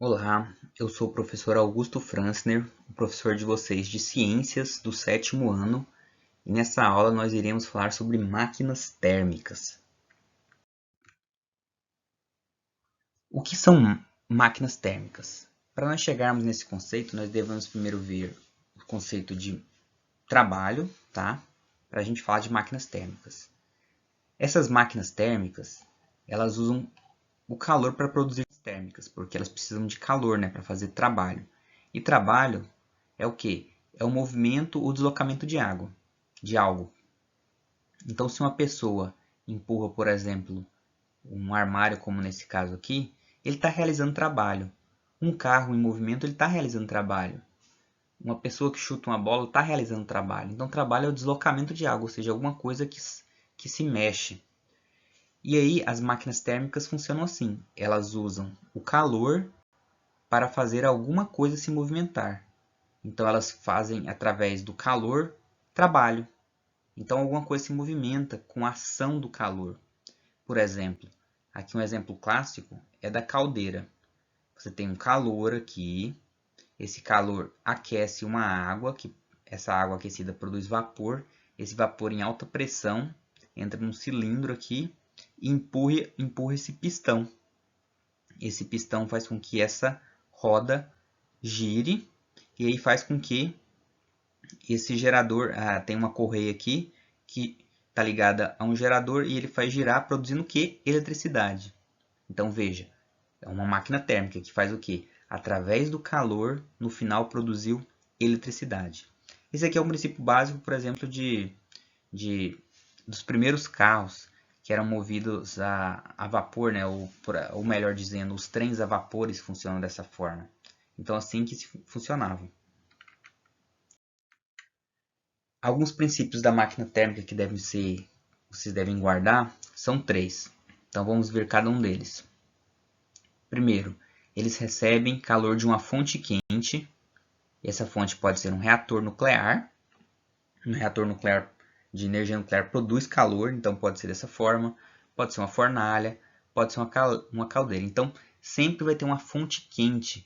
Olá, eu sou o professor Augusto Franzner, o professor de vocês de Ciências do 7º ano, e nessa aula nós iremos falar sobre máquinas térmicas. O que são máquinas térmicas? Para nós chegarmos nesse conceito, nós devemos primeiro ver o conceito de trabalho, tá? Para a gente falar de máquinas térmicas. Essas máquinas térmicas, elas usam o calor para produzir térmicas, porque elas precisam de calor, né, para fazer trabalho. E trabalho é o quê? É o movimento ou deslocamento de água, de algo. Então, se uma pessoa empurra, por exemplo, um armário, como nesse caso aqui, ele está realizando trabalho. Um carro em movimento, ele está realizando trabalho. Uma pessoa que chuta uma bola está realizando trabalho. Então, trabalho é o deslocamento de água, ou seja, alguma coisa que se mexe. E aí, as máquinas térmicas funcionam assim. Elas usam o calor para fazer alguma coisa se movimentar. Então, elas fazem, através do calor, trabalho. Então, alguma coisa se movimenta com a ação do calor. Por exemplo, aqui um exemplo clássico é da caldeira. Você tem um calor aqui, esse calor aquece uma água, que essa água aquecida produz vapor, esse vapor em alta pressão entra num cilindro aqui e empurra esse pistão. Esse pistão faz com que essa roda gire e aí faz com que esse gerador, tem uma correia aqui que está ligada a um gerador e ele faz girar produzindo o que? Eletricidade. Então veja, é uma máquina térmica que faz o que? Através do calor, no final produziu eletricidade. Esse aqui é um princípio básico, por exemplo, dos primeiros carros que eram movidos a vapor, né? ou melhor dizendo, os trens a vapores funcionam dessa forma. Então assim que funcionavam. Alguns princípios da máquina térmica que vocês devem guardar são 3. Então vamos ver cada um deles. Primeiro, eles recebem calor de uma fonte quente. Essa fonte pode ser um reator nuclear. Um reator nuclear de energia nuclear produz calor, então pode ser dessa forma. Pode ser uma fornalha, pode ser uma caldeira. Então sempre vai ter uma fonte quente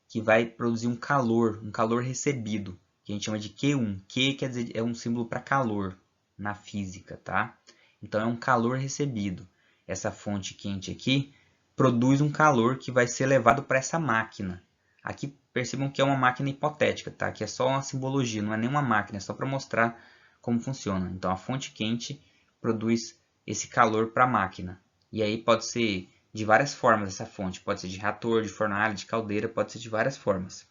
que vai produzir um calor recebido, que a gente chama de Q1. Q quer dizer, é um símbolo para calor na física, tá? Então é um calor recebido. Essa fonte quente aqui produz um calor que vai ser levado para essa máquina. Aqui percebam que é uma máquina hipotética, tá? Que é só uma simbologia, não é nenhuma máquina, é só para mostrar como funciona. Então a fonte quente produz esse calor para a máquina. E aí pode ser de várias formas essa fonte. Pode ser de reator, de fornalha, de caldeira, pode ser de várias formas.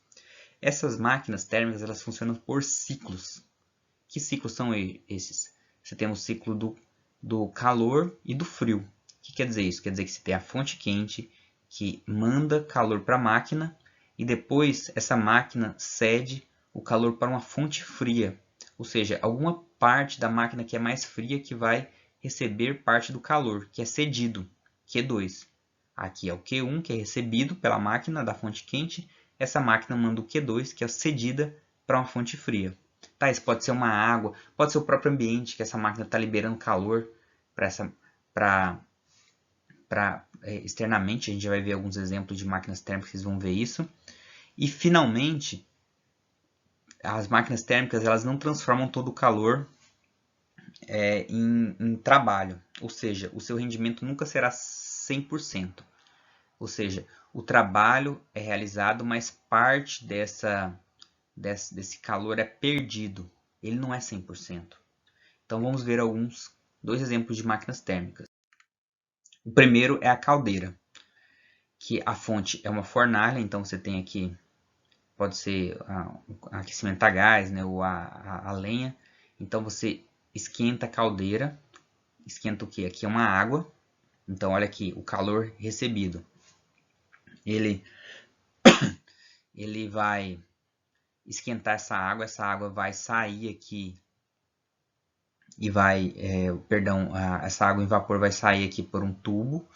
Essas máquinas térmicas elas funcionam por ciclos. Que ciclos são esses? Você tem o ciclo do calor e do frio. O que quer dizer isso? Quer dizer que você tem a fonte quente que manda calor para a máquina e depois essa máquina cede o calor para uma fonte fria. Ou seja, alguma parte da máquina que é mais fria que vai receber parte do calor, que é cedido, Q2. Aqui é o Q1, que é recebido pela máquina da fonte quente. Essa máquina manda o Q2, que é cedida para uma fonte fria. Tá, isso pode ser uma água, pode ser o próprio ambiente, que essa máquina está liberando calor para externamente. A gente vai ver alguns exemplos de máquinas térmicas, vocês vão ver isso. E finalmente, as máquinas térmicas elas não transformam todo o calor em trabalho. Ou seja, o seu rendimento nunca será 100%. Ou seja, o trabalho é realizado, mas parte desse calor é perdido. Ele não é 100%. Então vamos ver dois exemplos de máquinas térmicas. O primeiro é a caldeira, que a fonte é uma fornalha, então você tem aqui, pode ser aquecimento a gás, né, ou a lenha. Então você esquenta a caldeira, esquenta o que? Aqui é uma água, então olha aqui o calor recebido. Ele vai esquentar essa água vai sair aqui e essa água em vapor vai sair aqui por um tubo,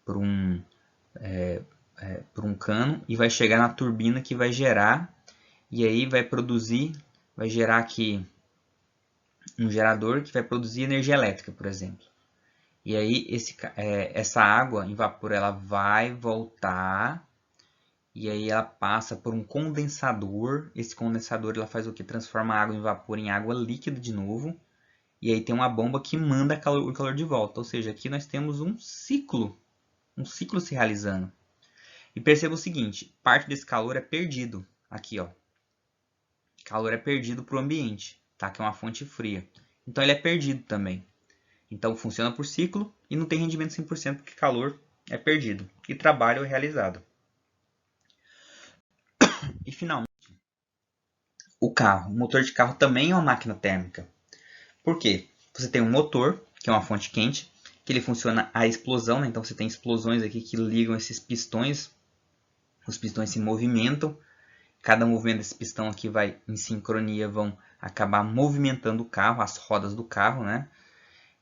por um cano e vai chegar na turbina que vai gerar e aí vai gerar aqui um gerador que vai produzir energia elétrica, por exemplo. E aí essa água em vapor ela vai voltar e aí ela passa por um condensador. Esse condensador ela faz o que? Transforma a água em vapor em água líquida de novo. E aí tem uma bomba que manda o calor de volta. Ou seja, aqui nós temos um ciclo se realizando. E perceba o seguinte, parte desse calor é perdido. Aqui, ó. Calor é perdido para o ambiente, tá? Que é uma fonte fria. Então ele é perdido também. Então funciona por ciclo e não tem rendimento 100% porque calor é perdido e trabalho é realizado. E finalmente, o carro. O motor de carro também é uma máquina térmica. Por quê? Você tem um motor, que é uma fonte quente, que ele funciona a explosão, né? Então você tem explosões aqui que ligam esses pistões. Os pistões se movimentam. Cada movimento desse pistão aqui vai em sincronia, vão acabar movimentando o carro, as rodas do carro, né?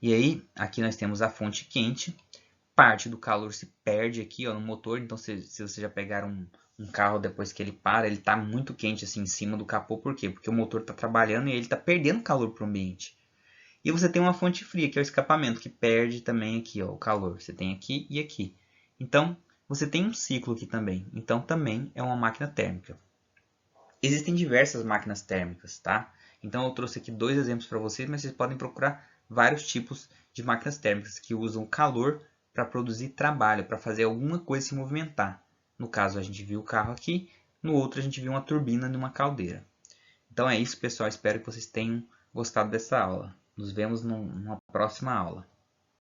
E aí, aqui nós temos a fonte quente. Parte do calor se perde aqui, ó, no motor. Então, se você já pegar um carro depois que ele para, ele está muito quente assim em cima do capô. Por quê? Porque o motor está trabalhando e ele está perdendo calor para o ambiente. E você tem uma fonte fria, que é o escapamento, que perde também aqui, ó, o calor. Você tem aqui e aqui. Então, você tem um ciclo aqui também. Então, também é uma máquina térmica. Existem diversas máquinas térmicas, tá? Então, eu trouxe aqui 2 exemplos para vocês, mas vocês podem procurar vários tipos de máquinas térmicas que usam calor para produzir trabalho, para fazer alguma coisa se movimentar. No caso, a gente viu o carro aqui, no outro a gente viu uma turbina numa caldeira. Então é isso, pessoal. Espero que vocês tenham gostado dessa aula. Nos vemos numa próxima aula.